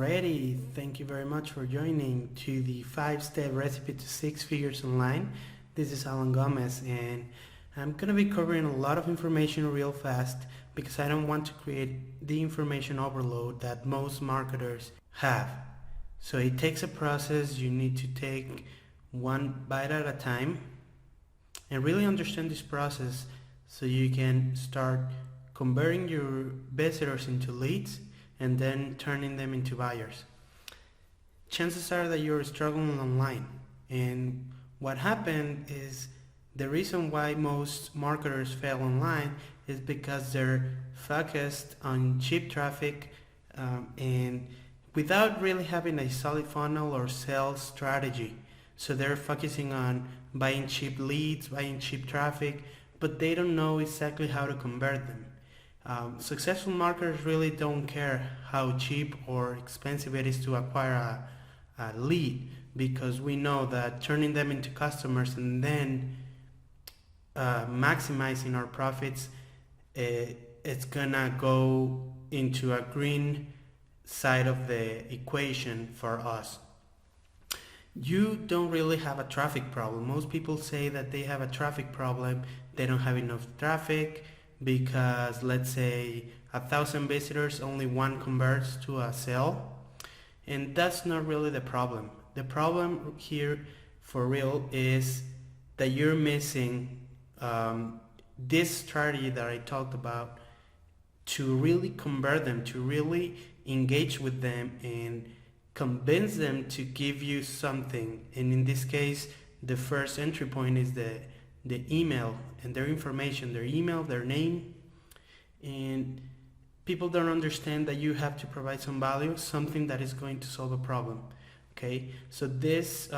already, thank you very much for joining to the 5-step recipe to six figures online. This is Alan Gomez, and I'm going to be covering a lot of information real fast because I don't want to create the information overload that most marketers have. So it takes a process. You need to take one bite at a time and really understand this process so you can start converting your visitors into leads and then turning them into buyers. Chances are that you're struggling online, and what happened is the reason why most marketers fail online is because they're focused on cheap traffic and without really having a solid funnel or sales strategy. So they're focusing on buying cheap leads, buying cheap traffic, but they don't know exactly how to convert them. Successful marketers really don't care how cheap or expensive it is to acquire a lead, because we know that turning them into customers and then maximizing our profits, it's gonna go into a green side of the equation for us. You don't really have a traffic problem. Most people say that they have a traffic problem. They don't have enough traffic because, let's say, 1,000 visitors, only one converts to a sale. And that's not really the problem. The problem here for real is that you're missing this strategy that I talked about to really convert them, to really engage with them and convince them to give you something. And in this case, the first entry point is the email and their information, their email, their name. And people don't understand that you have to provide some value, something that is going to solve a problem. Okay, so this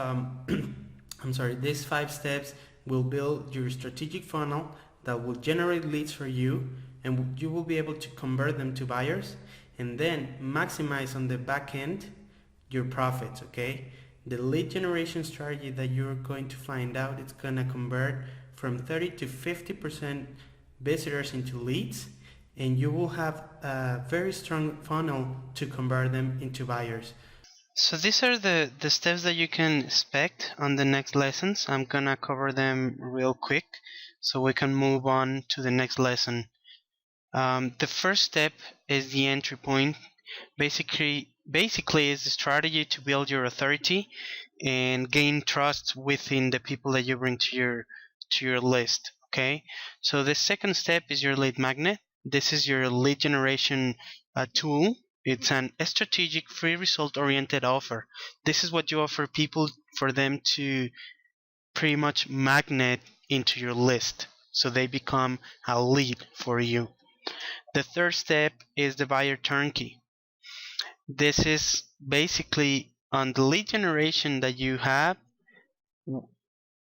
these 5 steps will build your strategic funnel that will generate leads for you, and you will be able to convert them to buyers and then maximize on the back end your profits. Okay, the lead generation strategy that you're going to find out, it's gonna convert from 30 to 50% visitors into leads, and you will have a very strong funnel to convert them into buyers. So these are the steps that you can expect on the next lessons. I'm gonna cover them real quick so we can move on to the next lesson. The first step is the entry point. Basically is the strategy to build your authority and gain trust within the people that you bring to your list. Okay, so the second step is your lead magnet. This is your lead generation tool. It's an strategic, free result oriented offer. This is what you offer people for them to pretty much magnet into your list so they become a lead for you. The third step is the buyer turnkey. This is basically on the lead generation that you have,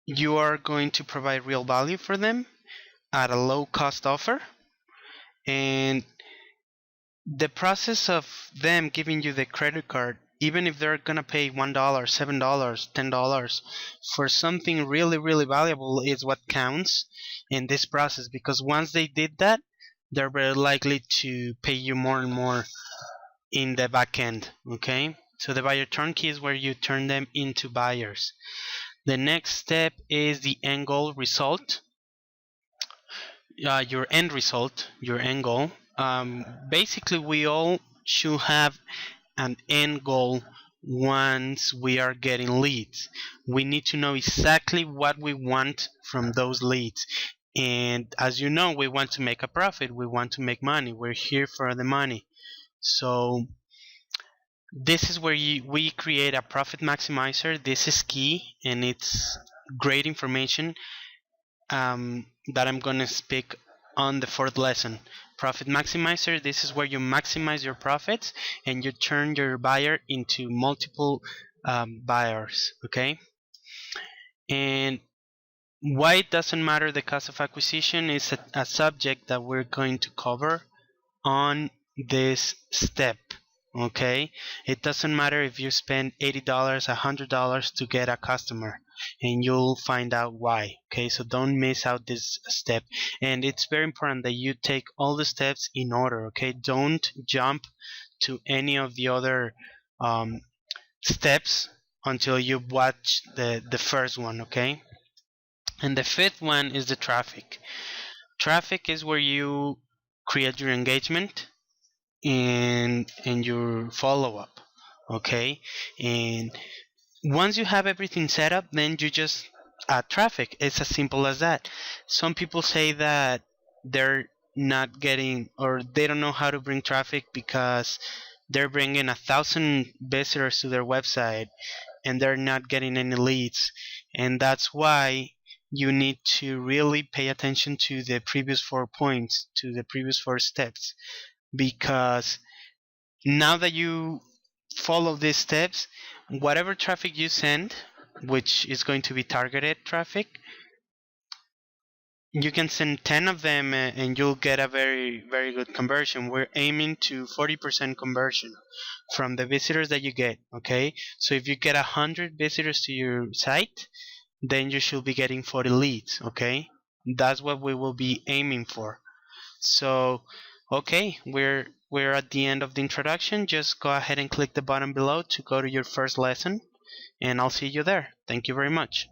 you are going to provide real value for them at a low cost offer, and the process of them giving you the credit card, even if they're gonna pay $1, $7, $10 for something really valuable, is what counts in this process, because once they did that, they're very likely to pay you more and more in the back end. Okay, so the buyer turnkey is where you turn them into buyers. The next step is the end goal result. Your end result, your end goal. Basically, we all should have an end goal. Once we are getting leads, we need to know exactly what we want from those leads. And as you know, we want to make a profit, we want to make money, we're here for the money. So this is where we create a profit maximizer. This is key, and it's great information that I'm going to speak on the fourth lesson. Profit maximizer. This is where you maximize your profits and you turn your buyer into multiple buyers. Okay, and why it doesn't matter the cost of acquisition is a subject that we're going to cover on this step. Okay, it doesn't matter if you spend $80, $100 to get a customer, and you'll find out why. Okay, so don't miss out this step, and it's very important that you take all the steps in order. Okay, don't jump to any of the other steps until you watch the first one, okay? And the fifth one is the traffic. Traffic is where you create your engagement and your follow-up, okay? And once you have everything set up, then you just add traffic. It's as simple as that. Some people say that they're not getting, or they don't know how to bring traffic because they're bringing 1,000 visitors to their website and they're not getting any leads. And that's why you need to really pay attention to the previous 4 points, to the previous 4 steps, because now that you follow these steps, whatever traffic you send, which is going to be targeted traffic, you can send 10 of them and you'll get a very, very good conversion. We're aiming to 40% conversion from the visitors that you get, okay? So if you get 100 visitors to your site, then you should be getting 40 leads, okay? That's what we will be aiming for. So, okay, we're at the end of the introduction. Just go ahead and click the button below to go to your first lesson, and I'll see you there. Thank you very much.